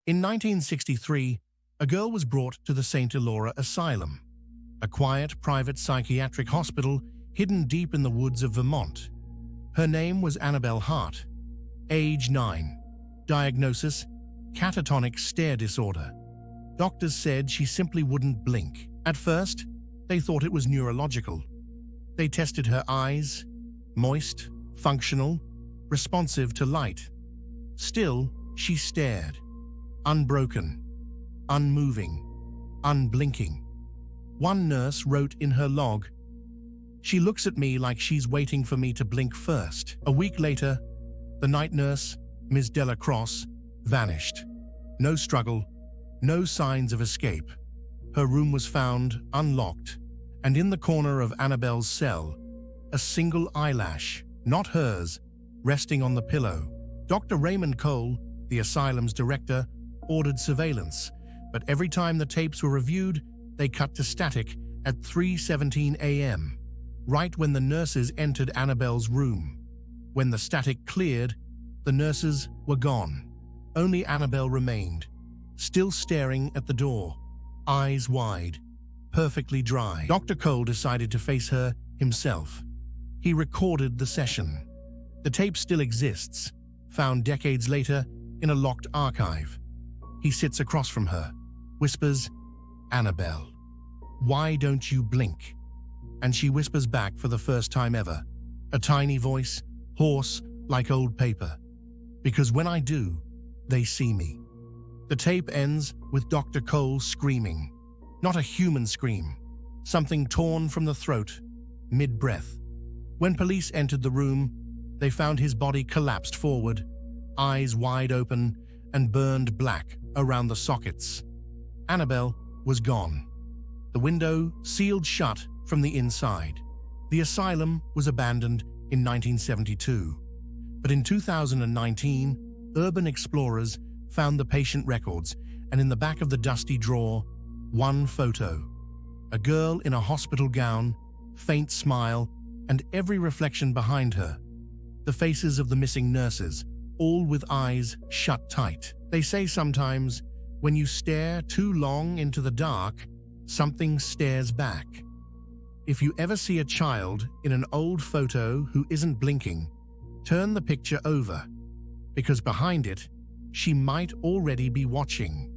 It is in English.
In 1963, a girl was brought to the St. Elora Asylum, a quiet private psychiatric hospital hidden deep in the woods of Vermont. Her name was Annabelle Hart, age 9, diagnosis, catatonic stare disorder. Doctors said she simply wouldn't blink. At first, they thought it was neurological. They tested her eyes, moist, functional, responsive to light. Still, she stared, unbroken, unmoving, unblinking. One nurse wrote in her log, "She looks at me like she's waiting for me to blink first." A week later, the night nurse, Ms. Delacroix, vanished. No struggle, no signs of escape. Her room was found unlocked, and in the corner of Annabelle's cell, a single eyelash, not hers, resting on the pillow. Dr. Raymond Cole, the asylum's director, ordered surveillance, but every time the tapes were reviewed, they cut to static at 3:17 a.m., right when the nurses entered Annabelle's room. When the static cleared, the nurses were gone. Only Annabelle remained, still staring at the door, eyes wide, perfectly dry. Dr. Cole decided to face her himself. He recorded the session. The tape still exists, found decades later in a locked archive. He sits across from her, whispers, "Annabelle, why don't you blink?" And she whispers back for the first time ever, a tiny voice, hoarse like old paper, "Because when I do, they see me." The tape ends with Dr. Cole screaming, not a human scream, something torn from the throat, mid-breath. When police entered the room, they found his body collapsed forward, eyes wide open and burned black around the sockets. Annabelle was gone. The window sealed shut from the inside. The asylum was abandoned in 1972, but in 2019, urban explorers found the patient records, and in the back of the dusty drawer, one photo. A girl in a hospital gown, faint smile, and every reflection behind her. The faces of the missing nurses, all with eyes shut tight. They say sometimes, when you stare too long into the dark, something stares back. If you ever see a child in an old photo who isn't blinking, turn the picture over, because behind it, she might already be watching.